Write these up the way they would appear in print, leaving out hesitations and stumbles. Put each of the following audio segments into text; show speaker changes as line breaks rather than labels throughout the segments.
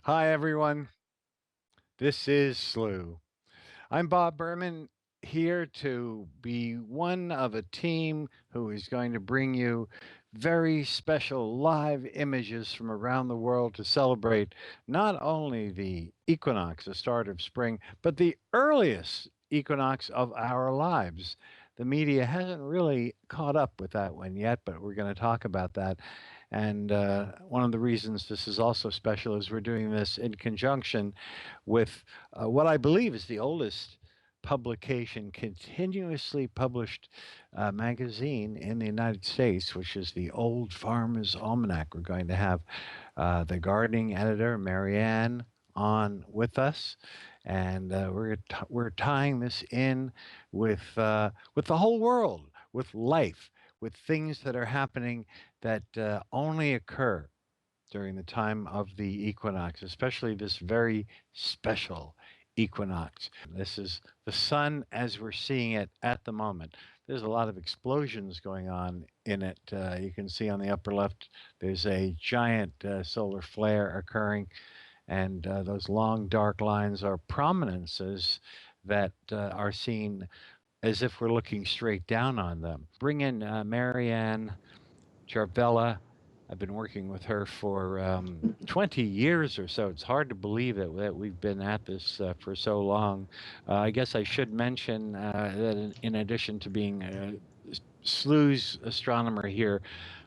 Hi, everyone. This is Slew. I'm Bob Berman, here to be one of a team who is going to bring you very special live images from around the world to celebrate not only the equinox, the start of spring, but the earliest equinox of our lives. The media hasn't really caught up with that one yet, but we're going to talk about that. And one of the reasons this is also special is we're doing this in conjunction with what I believe is the oldest publication, continuously published magazine in the United States, which is the Old Farmer's Almanac. We're going to have the gardening editor, Marianne, on with us. And we're tying this in with the whole world, with life, with things that are happening that only occur during the time of the equinox, especially this very special equinox. This is the sun as we're seeing it at the moment. There's a lot of explosions going on in it. You can see on the upper left, there's a giant solar flare occurring, and those long dark lines are prominences that are seen as if we're looking straight down on them. Bring in Marianne Jarvella. I've been working with her for 20 years or so. It's hard to believe that we've been at this for so long. I guess I should mention that in addition to being Slew's astronomer here,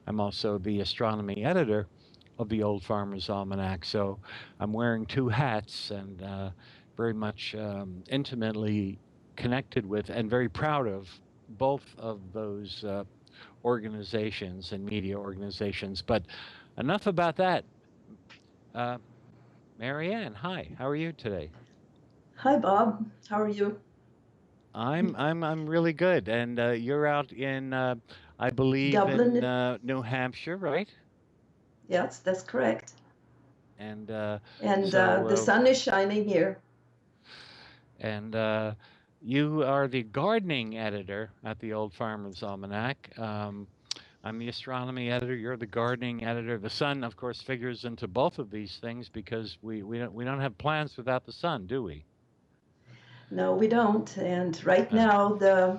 I'm also the astronomy editor of the Old Farmer's Almanac. So I'm wearing two hats and very much intimately connected with and very proud of both of those organizations and media organizations. But enough about that. Uh, Marianne, hi. How are you today?
Hi, Bob. How are you?
I'm really good. And you're out in, I believe, in
Dublin?
New Hampshire, right?
Yes, that's correct.
And
And
so
the sun is shining here.
and you are the gardening editor at the Old Farmer's Almanac. I'm the astronomy editor. You're the gardening editor. The sun, of course, figures into both of these things because we don't have plans without the sun, do we?
No, we don't. And right
Uh,
now, the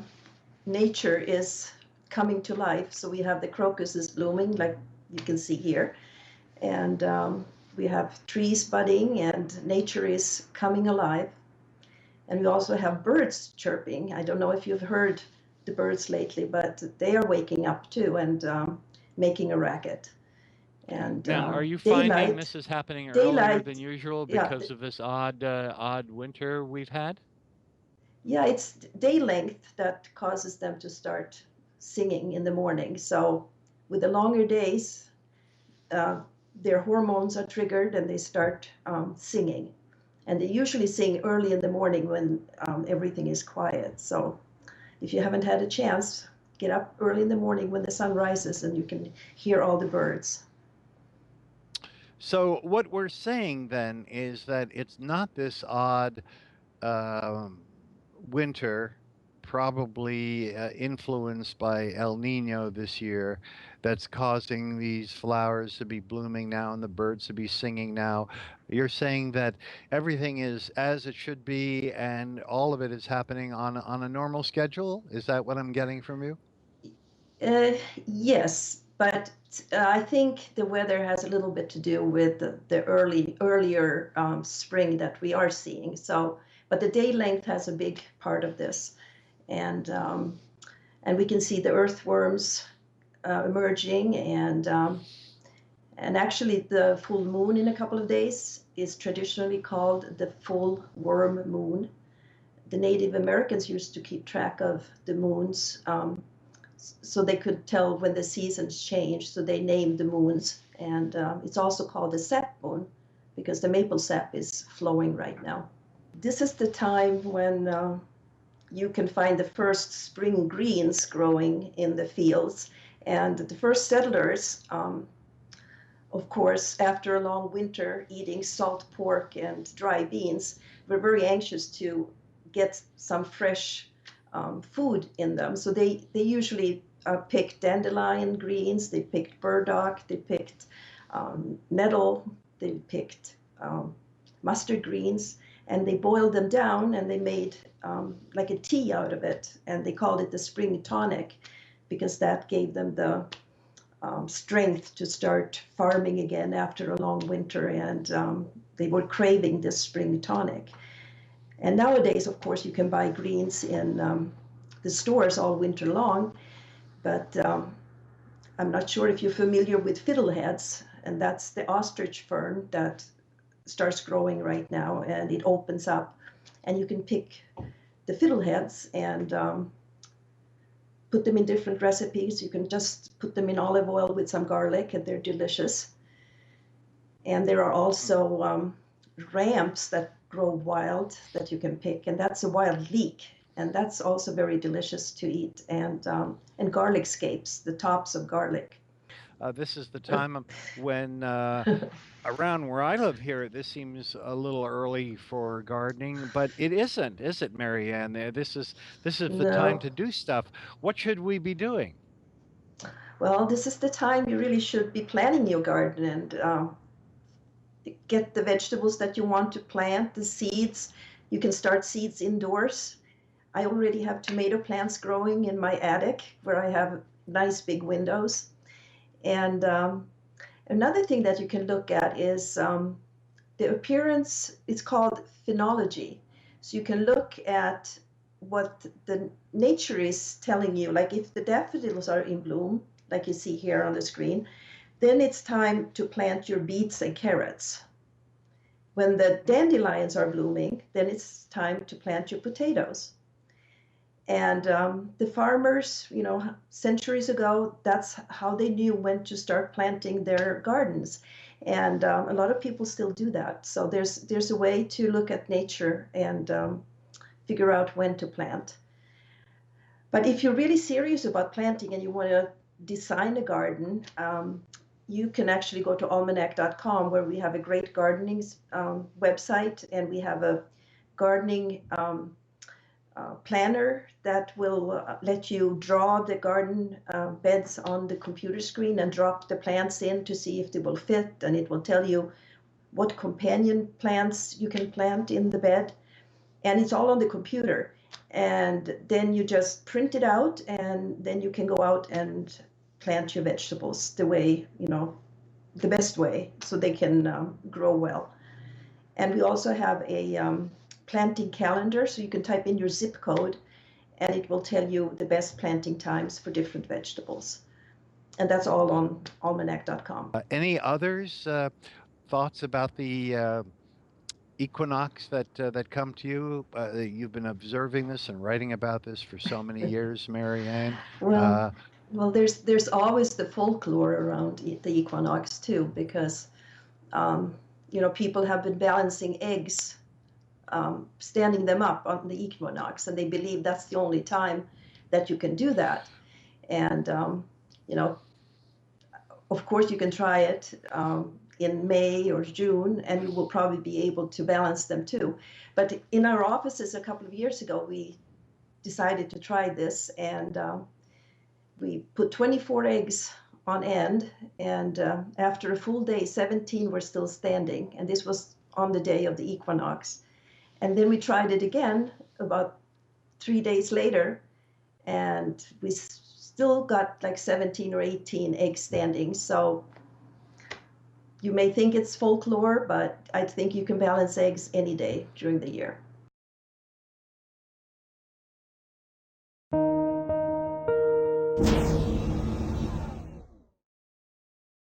nature is coming to life. So we have the crocuses blooming, like you can see here. And we have trees budding, and nature is coming alive. And we also have birds chirping. I don't know if you've heard the birds lately, but they are waking up too and making a racket. And
Now, are you finding
daylight,
this is happening earlier than
daylight,
usual
yeah,
because of this odd winter we've had?
yeah, it's day length that causes them to start singing in the morning. So with the longer days, uh, their hormones are triggered and they start singing. And they usually sing early in the morning when everything is quiet. So if you haven't had a chance, get up early in the morning when the sun rises and you can hear all the birds.
So what we're saying then is that it's not this odd um, winter, probably influenced by El Nino this year, that's causing these flowers to be blooming now and the birds to be singing now. You're saying that everything is as it should be and all of it is happening on a normal schedule? Is that what I'm getting from you?
Uh, yes, but I think the weather has a little bit to do with the earlier spring that we are seeing. So, but the day length has a big part of this, and and we can see the earthworms emerging, and actually the full moon in a couple of days is traditionally called the full worm moon. The Native Americans used to keep track of the moons so they could tell when the seasons changed. So they named the moons, and it's also called the sap moon because the maple sap is flowing right now. This is the time when you can find the first spring greens growing in the fields, and the first settlers. Of course, after a long winter eating salt pork and dry beans, were very anxious to get some fresh food in them. So they usually picked dandelion greens, they picked burdock, they picked nettle, they picked um, mustard greens, and they boiled them down and they made like a tea out of it, and they called it the spring tonic because that gave them the strength to start farming again after a long winter, and they were craving this spring tonic. And nowadays, of course, you can buy greens in the stores all winter long, but I'm not sure if you're familiar with fiddleheads, and that's the ostrich fern that starts growing right now, and it opens up, and you can pick the fiddleheads and put them in different recipes. You can just put them in olive oil with some garlic, and they're delicious. And there are also ramps that grow wild that you can pick, and that's a wild leek, and that's also very delicious to eat. And garlic scapes, the tops of garlic.
This is the time when around where I live here, this seems a little early for gardening, but it isn't, is it, Marianne? This is the time
No,
to do stuff. What should we be doing?
well, this is the time you really should be planning your garden and get the vegetables that you want to plant, the seeds. You can start seeds indoors. I already have tomato plants growing in my attic where I have nice big windows. And another thing that you can look at is the appearance. It's called phenology. So you can look at what the nature is telling you. Like if the daffodils are in bloom, like you see here on the screen, then it's time to plant your beets and carrots. When the dandelions are blooming, then it's time to plant your potatoes. And the farmers, centuries ago, that's how they knew when to start planting their gardens. And a lot of people still do that. So there's a way to look at nature and figure out when to plant. But if you're really serious about planting and you want to design a garden, you can actually go to almanac.com, where we have a great gardening website, and we have a gardening planner that will let you draw the garden beds on the computer screen and drop the plants in to see if they will fit, and it will tell you what companion plants you can plant in the bed, and it's all on the computer. And then you just print it out, and then you can go out and plant your vegetables the way, the best way, so they can grow well. And we also have a planting calendar, so you can type in your zip code and it will tell you the best planting times for different vegetables. And that's all on almanac.com.
Any others thoughts about the equinox that come to you? You've been observing this and writing about this for so many years, Marianne.
Well,
Uh,
well, there's always the folklore around the equinox too, because people have been balancing eggs, standing them up on the equinox, and they believe that's the only time that you can do that. And you know, of course, you can try it in May or June, and you will probably be able to balance them too. But in our offices a couple of years ago, we decided to try this, and we put 24 eggs on end, and after a full day, 17 were still standing, and this was on the day of the equinox. And then we tried it again about 3 days later, and we still got like 17 or 18 eggs standing. So you may think it's folklore, but I think you can balance eggs any day during the year.